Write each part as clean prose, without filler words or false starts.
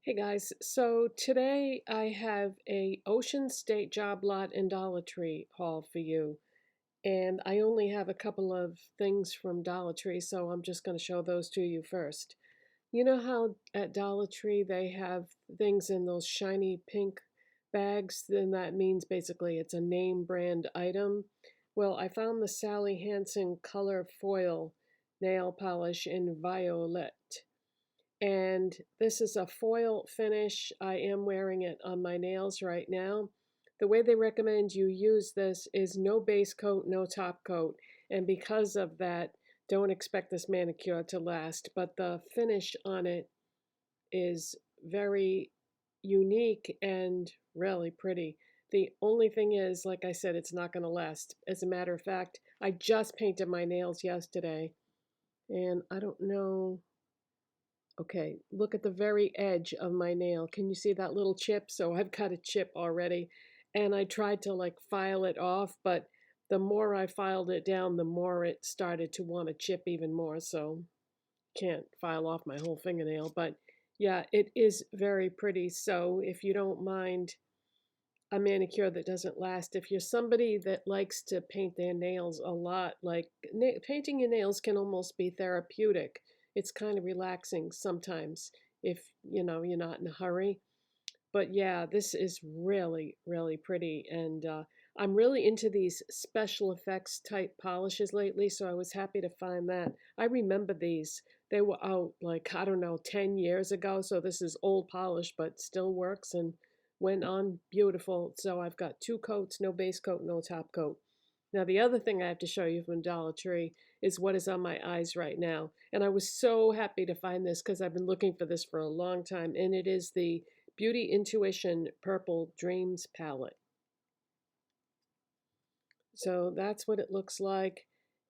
Hey guys, so today I have a Ocean State Job Lot and Dollar Tree haul for you. And I only have a couple of things from Dollar Tree, so I'm just going to show those to you first. You know how at Dollar Tree they have things in those shiny pink bags? Then that means basically it's a name brand item. Well, I found the Sally Hansen Color Foil nail polish in Vio-LIT. And this is a foil finish. I am wearing it on my nails right now. The way they recommend you use this is no base coat, no top coat. And because of that, don't expect this manicure to last. But the finish on it is very unique and really pretty. The only thing is, like I said, it's not going to last. As a matter of fact, I just painted my nails yesterday. And I don't know. Okay, look at the very edge of my nail. Can you see that little chip? So I've got a chip already. And I tried to like file it off, but the more I filed it down, the more it started to want to chip even more. So can't file off my whole fingernail. But yeah, it is very pretty. So if you don't mind a manicure that doesn't last, if you're somebody that likes to paint their nails a lot, like painting your nails can almost be therapeutic. It's kind of relaxing sometimes if you're not in a hurry. But yeah, this is really, really pretty. And I'm really into these special effects type polishes lately, so I was happy to find that. I remember these. They were out like, I don't know, 10 years ago. So this is old polish, but still works and went on beautiful. So I've got two coats, no base coat, no top coat. Now, the other thing I have to show you from Dollar Tree is what is on my eyes right now. And I was so happy to find this because I've been looking for this for a long time. And it is the Beauty Intuition Purple Dreams palette. So that's what it looks like.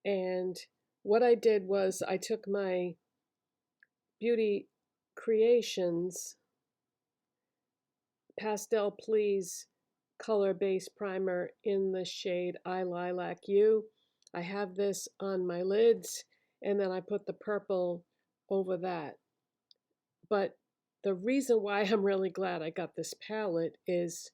And what I did was I took my Beauty Creations Pastel Please color base primer in the shade I Lilac You. I have this on my lids and then I put the purple over that. But the reason why I'm really glad I got this palette is,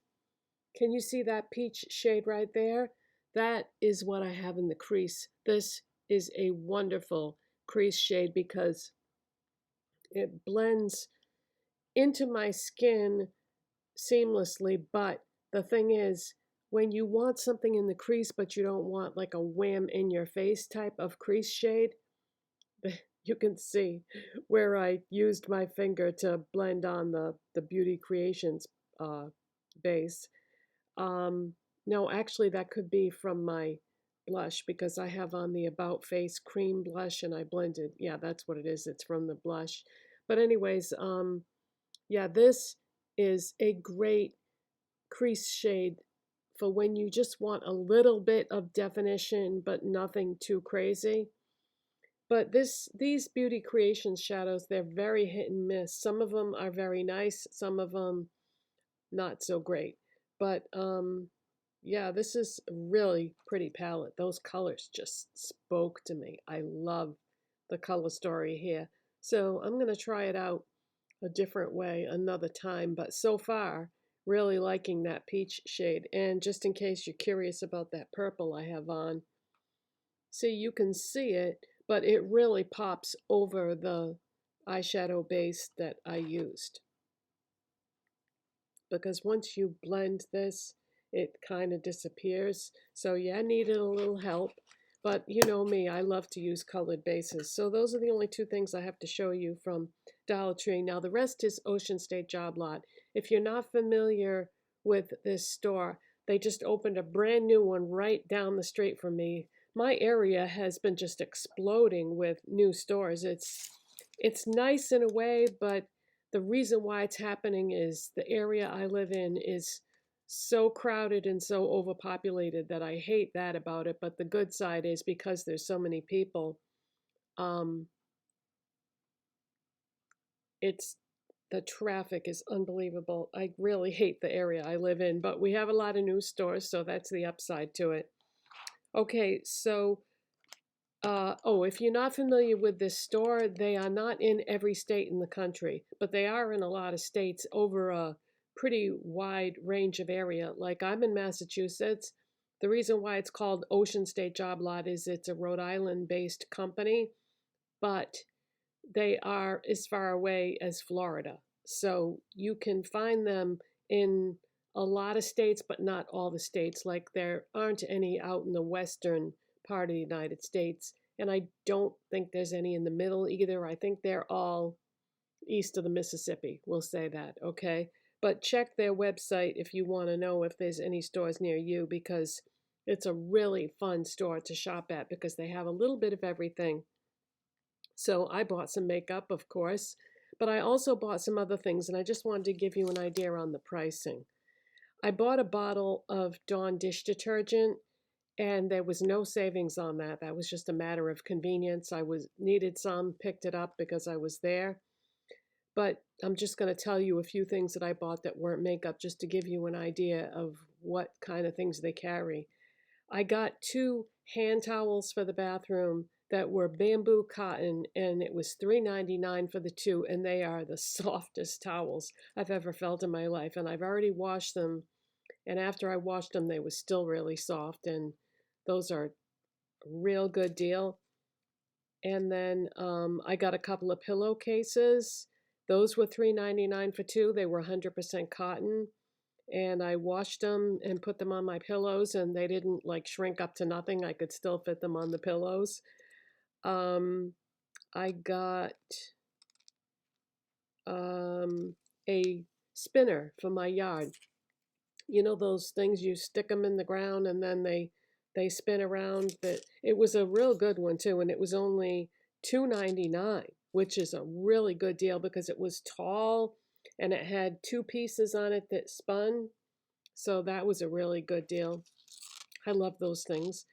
can you see that peach shade right there? That is what I have in the crease. This is a wonderful crease shade because it blends into my skin seamlessly. But the thing is, when you want something in the crease, but you don't want like a wham in your face type of crease shade, you can see where I used my finger to blend on the Beauty Creations base. No, actually, that could be from my blush because I have on the About Face cream blush and I blended. Yeah, that's what it is. It's from the blush. But anyways, yeah, this is a great crease shade for when you just want a little bit of definition, but nothing too crazy. But these Beauty Creations shadows, they're very hit and miss. Some of them are very nice, some of them not so great. But yeah, this is a really pretty palette. Those colors just spoke to me. I love the color story here. So I'm going to try it out a different way another time. But so far, really liking that peach shade. And just in case you're curious about that purple I have on, see, you can see it, but it really pops over the eyeshadow base that I used. Because once you blend this, it kind of disappears. So yeah, I needed a little help. But you know me, I love to use colored bases. So those are the only two things I have to show you from Dollar Tree. Now the rest is Ocean State Job Lot. If you're not familiar with this store, they just opened a brand new one right down the street from me. My area has been just exploding with new stores. It's nice in a way, but the reason why it's happening is the area I live in is so crowded and so overpopulated that I hate that about it. But the good side is because there's so many people, um, it's the traffic is unbelievable. I really hate the area I live in, but we have a lot of new stores, so that's the upside to it. Okay, so Oh, if you're not familiar with this store, they are not in every state in the country, but they are in a lot of states over a pretty wide range of area. Like I'm in Massachusetts. The reason why it's called Ocean State Job Lot is it's a Rhode Island based company, but they are as far away as Florida. So you can find them in a lot of states, but not all the states. Like there aren't any out in the western part of the United States. And I don't think there's any in the middle either. I think they're all east of the Mississippi. We'll say that, okay? But check their website if you want to know if there's any stores near you because it's a really fun store to shop at because they have a little bit of everything. So I bought some makeup, of course, but I also bought some other things, and I just wanted to give you an idea on the pricing. I bought a bottle of Dawn dish detergent, and there was no savings on that. That was just a matter of convenience. I was needed some, picked it up because I was there. But I'm just going to tell you a few things that I bought that weren't makeup just to give you an idea of what kind of things they carry. I got 2 hand towels for the bathroom that were bamboo cotton, and it was $3.99 for the 2, and they are the softest towels I've ever felt in my life. And I've already washed them, and after I washed them, they were still really soft, and those are a real good deal. And then I got a couple of pillowcases. Those were $3.99 for 2. They were 100% cotton and I washed them and put them on my pillows, and they didn't like shrink up to nothing. I could still fit them on the pillows. I got a spinner for my yard. You know those things you stick them in the ground and then they spin around. That it was a real good one too, and it was only $2.99, which is a really good deal because it was tall and it had 2 pieces on it that spun. So that was a really good deal. I love those things.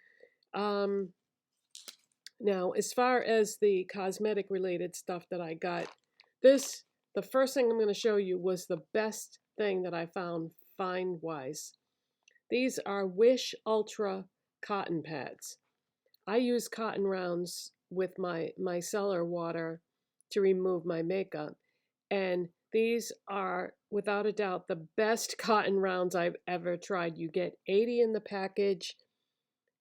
Now, as far as the cosmetic related stuff that I got, the first thing I'm going to show you was the best thing that I found find wise. These are Wish Ultra cotton pads. I use cotton rounds with my micellar water to remove my makeup. And these are, without a doubt, the best cotton rounds I've ever tried. You get 80 in the package,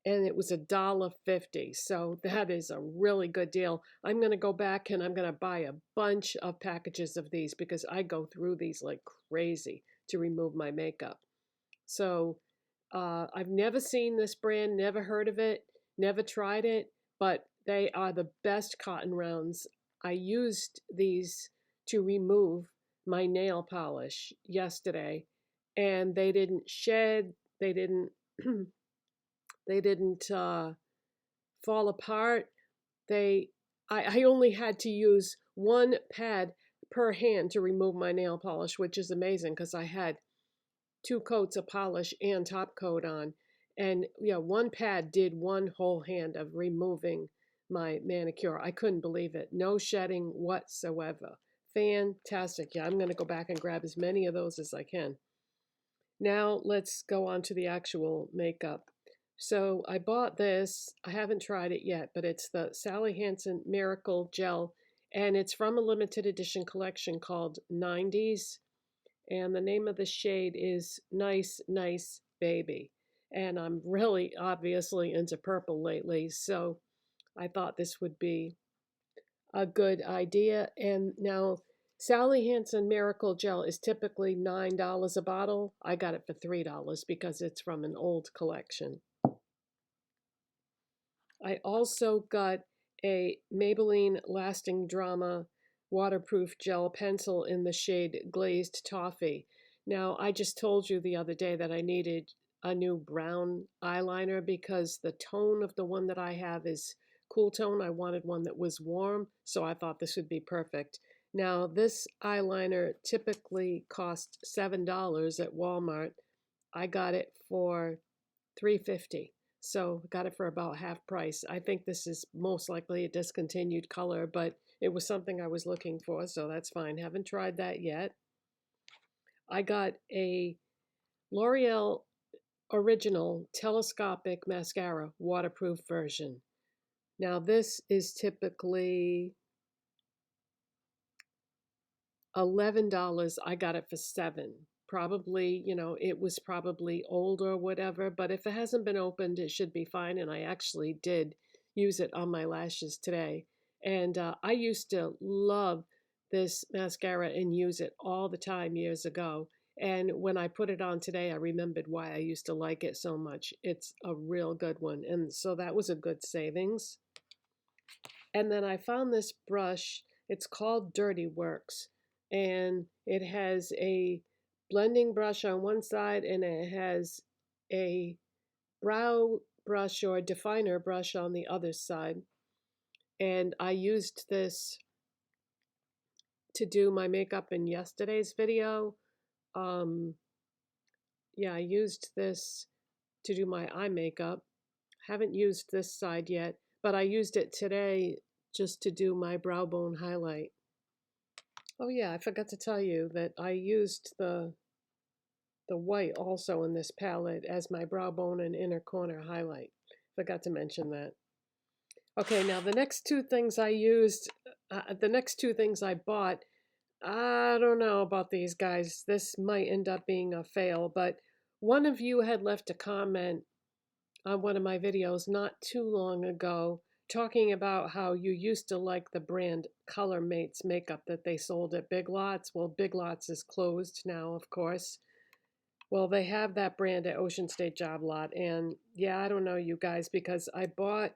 and it was $1.50. So that is a really good deal. I'm going to go back and I'm going to buy a bunch of packages of these because I go through these like crazy to remove my makeup. So I've never seen this brand, never heard of it, never tried it, but they are the best cotton rounds. I used these to remove my nail polish yesterday, and they didn't shed, they didn't they didn't fall apart. I only had to use 1 pad per hand to remove my nail polish, which is amazing because I had 2 coats of polish and top coat on. And yeah, 1 pad did 1 whole hand of removing my manicure. I couldn't believe it. No shedding whatsoever. Fantastic. Yeah, I'm going to go back and grab as many of those as I can. Now let's go on to the actual makeup. So I bought this. I haven't tried it yet, but it's the Sally Hansen Miracle Gel, and it's from a limited edition collection called 90s. And the name of the shade is Nice, Nice Baby. And I'm really obviously into purple lately, so I thought this would be a good idea. And now, Sally Hansen Miracle Gel is typically $9 a bottle. I got it for $3 because it's from an old collection. I also got a Maybelline Lasting Drama waterproof gel pencil in the shade Glazed Toffee. Now, I just told you the other day that I needed a new brown eyeliner because the tone of the one that I have is cool tone. I wanted one that was warm, so I thought this would be perfect. Now, this eyeliner typically costs $7 at Walmart. I got it for $3.50. So got it for about half price. I think this is most likely a discontinued color, but it was something I was looking for, so that's fine. Haven't tried that yet. I got a L'Oreal Original Telescopic Mascara waterproof version. Now this is typically $11. I got it for $7. Probably, you know, it was probably old or whatever, but if it hasn't been opened, it should be fine. And I actually did use it on my lashes today. And I used to love this mascara and use it all the time years ago. And when I put it on today, I remembered why I used to like it so much. It's a real good one. And so that was a good savings. And then I found this brush. It's called Dirty Works. And it has a blending brush on one side and it has a brow brush or definer brush on the other side. And I used this to do my makeup in yesterday's video. Yeah, I used this to do my eye makeup. Haven't used this side yet, but I used it today just to do my brow bone highlight. Oh yeah, I forgot to tell you that I used the white also in this palette as my brow bone and inner corner highlight. Forgot to mention that. Okay, now the next two things I used, the next two things I bought, I don't know about these guys. This might end up being a fail, but one of you had left a comment on one of my videos not too long ago talking about how you used to like the brand Color Mates makeup that they sold at Big Lots. Well, Big Lots is closed now, of course. Well, they have that brand at Ocean State Job Lot. And yeah, I don't know, you guys, because I bought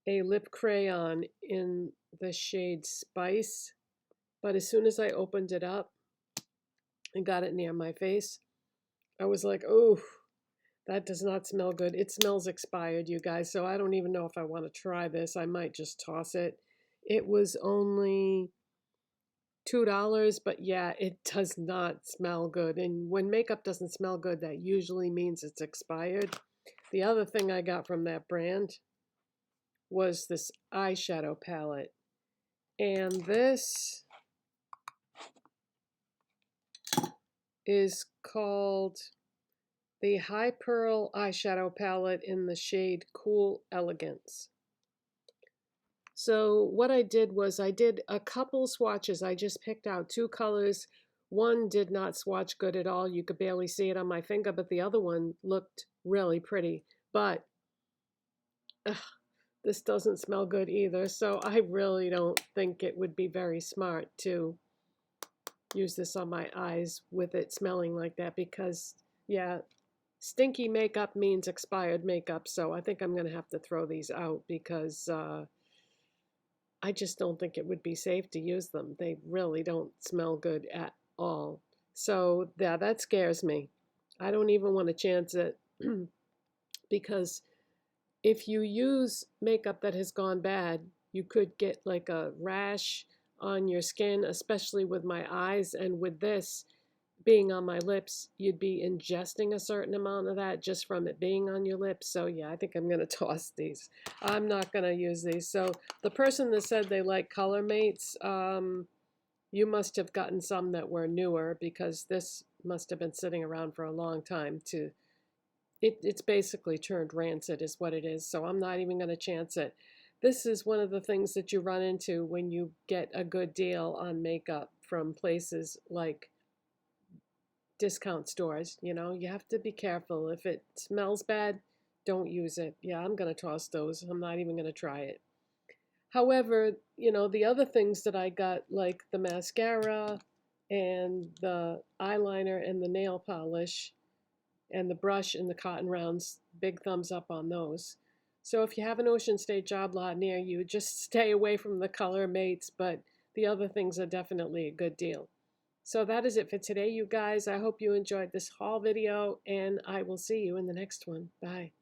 a lip crayon in the shade Spice. But as soon as I opened it up and got it near my face, I was like, oh, that does not smell good. It smells expired, you guys, so I don't even know if I want to try this. I might just toss it. It was only $2, but yeah, it does not smell good. And when makeup doesn't smell good, that usually means it's expired. The other thing I got from that brand was this eyeshadow palette. And this is called the High Pearl Eyeshadow Palette in the shade Cool Elegance. So what I did was I did a couple swatches. I just picked out two colors. One did not swatch good at all. You could barely see it on my finger, but the other one looked really pretty. But this doesn't smell good either, so I really don't think it would be very smart to use this on my eyes with it smelling like that because, yeah, stinky makeup means expired makeup, so I think I'm going to have to throw these out because I just don't think it would be safe to use them. They really don't smell good at all. So, yeah, that scares me. I don't even want to chance it because if you use makeup that has gone bad, you could get like a rash on your skin, especially with my eyes. And with this being on my lips, you'd be ingesting a certain amount of that just from it being on your lips. So yeah, I think I'm going to toss these. I'm not going to use these. So the person that said they like Color Mates, you must have gotten some that were newer because this must have been sitting around for a long time to it's basically turned rancid is what it is, so I'm not even going to chance it. This is one of the things that you run into when you get a good deal on makeup from places like discount stores. You know, you have to be careful. If it smells bad, don't use it. Yeah, I'm going to toss those. I'm not even going to try it. However, you know, the other things that I got, like the mascara and the eyeliner and the nail polish, and the brush and the cotton rounds, big thumbs up on those. So if you have an Ocean State Job Lot near you, just stay away from the Color Mates, but the other things are definitely a good deal. So that is it for today, you guys. I hope you enjoyed this haul video, and I will see you in the next one. Bye.